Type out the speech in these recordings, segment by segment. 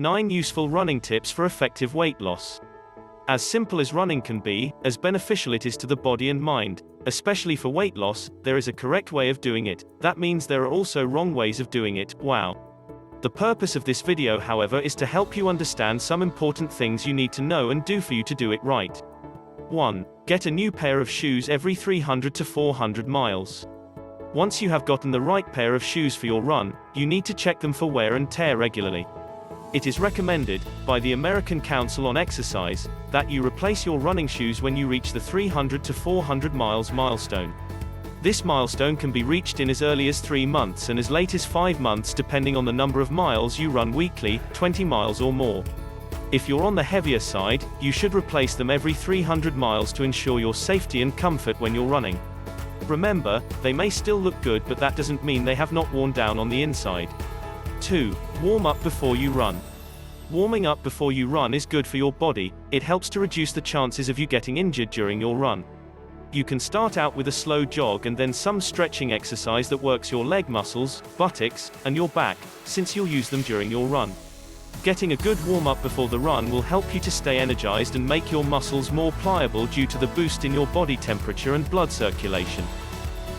9 useful running tips for effective weight loss. As simple as running can be, as beneficial it is to the body and mind, especially for weight loss, there is a correct way of doing it. That means there are also wrong ways of doing it. Wow. The purpose of this video, however, is to help you understand some important things you need to know and do for you to do it right. 1. Get a new pair of shoes every 300 to 400 miles. Once you have gotten the right pair of shoes for your run, you need to check them for wear and tear regularly. It is recommended, by the American Council on Exercise, that you replace your running shoes when you reach the 300 to 400 miles milestone. This milestone can be reached in as early as 3 months and as late as 5 months depending on the number of miles you run weekly, 20 miles or more. If you're on the heavier side, you should replace them every 300 miles to ensure your safety and comfort when you're running. Remember, they may still look good, but that doesn't mean they have not worn down on the inside. 2. Warm up before you run. Warming up before you run is good for your body. It helps to reduce the chances of you getting injured during your run. You can start out with a slow jog and then some stretching exercise that works your leg muscles, buttocks, and your back, since you'll use them during your run. Getting a good warm-up before the run will help you to stay energized and make your muscles more pliable due to the boost in your body temperature and blood circulation.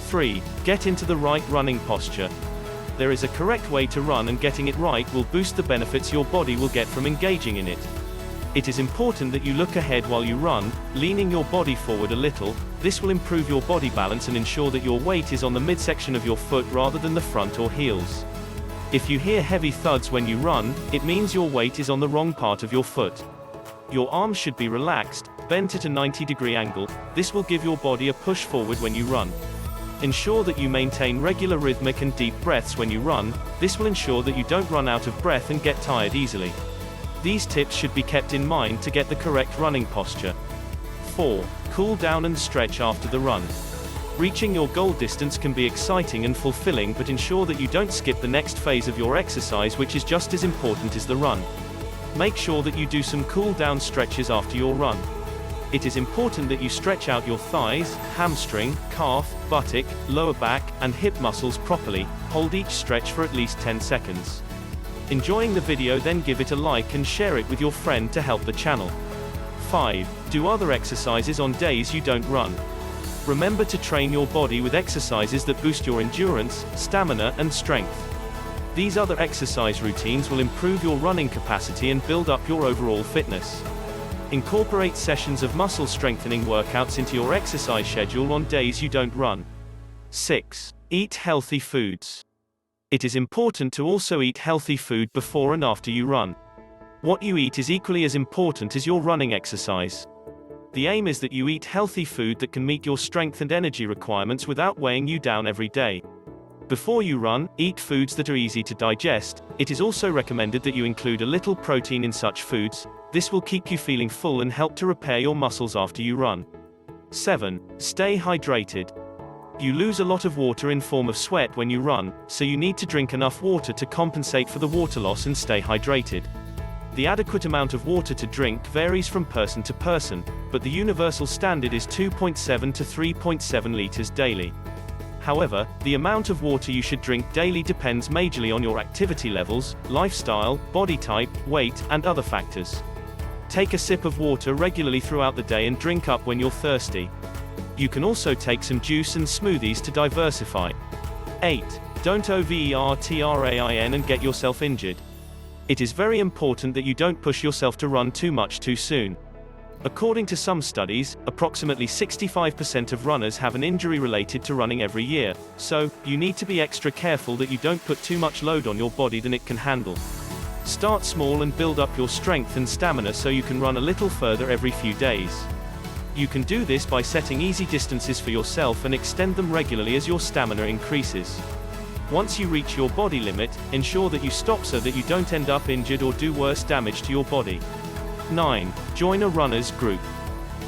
3. Get into the right running posture. There is a correct way to run, and getting it right will boost the benefits your body will get from engaging in it. It is important that you look ahead while you run, leaning your body forward a little. This will improve your body balance and ensure that your weight is on the midsection of your foot rather than the front or heels. If you hear heavy thuds when you run, it means your weight is on the wrong part of your foot. Your arms should be relaxed, bent at a 90-degree angle. This will give your body a push forward when you run. Ensure that you maintain regular rhythmic and deep breaths when you run. This will ensure that you don't run out of breath and get tired easily. These tips should be kept in mind to get the correct running posture. 4. Cool down and stretch after the run. Reaching your goal distance can be exciting and fulfilling, but ensure that you don't skip the next phase of your exercise, which is just as important as the run. Make sure that you do some cool down stretches after your run. It is important that you stretch out your thighs, hamstring, calf, buttock, lower back, and hip muscles properly. Hold each stretch for at least 10 seconds. Enjoying the video, then give it a like and share it with your friend to help the channel. 5. Do other exercises on days you don't run. Remember to train your body with exercises that boost your endurance, stamina, and strength. These other exercise routines will improve your running capacity and build up your overall fitness. Incorporate sessions of muscle strengthening workouts into your exercise schedule on days you don't run. 6. Eat healthy foods. It is important to also eat healthy food before and after you run. What you eat is equally as important as your running exercise. The aim is that you eat healthy food that can meet your strength and energy requirements without weighing you down every day. Before you run, eat foods that are easy to digest. It is also recommended that you include a little protein in such foods. This will keep you feeling full and help to repair your muscles after you run. 7. Stay hydrated. You lose a lot of water in form of sweat when you run, so you need to drink enough water to compensate for the water loss and stay hydrated. The adequate amount of water to drink varies from person to person, but the universal standard is 2.7 to 3.7 liters daily. However, the amount of water you should drink daily depends majorly on your activity levels, lifestyle, body type, weight, and other factors. Take a sip of water regularly throughout the day and drink up when you're thirsty. You can also take some juice and smoothies to diversify. 8. Don't overtrain and get yourself injured. It is very important that you don't push yourself to run too much too soon. According to some studies, approximately 65% of runners have an injury related to running every year, so you need to be extra careful that you don't put too much load on your body than it can handle. Start small and build up your strength and stamina so you can run a little further every few days. You can do this by setting easy distances for yourself and extend them regularly as your stamina increases. Once you reach your body limit, ensure that you stop so that you don't end up injured or do worse damage to your body. 9. Join a runner's group.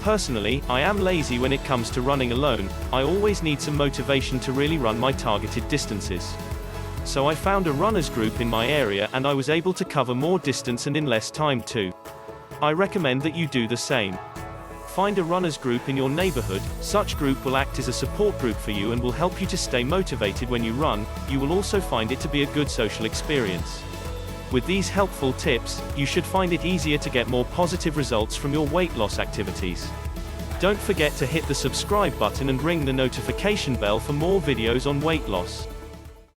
Personally, I am lazy when it comes to running alone. I always need some motivation to really run my targeted distances. So I found a runner's group in my area and I was able to cover more distance and in less time too. I recommend that you do the same. Find a runner's group in your neighborhood. Such group will act as a support group for you and will help you to stay motivated when you run. You will also find it to be a good social experience. With these helpful tips, you should find it easier to get more positive results from your weight loss activities. Don't forget to hit the subscribe button and ring the notification bell for more videos on weight loss.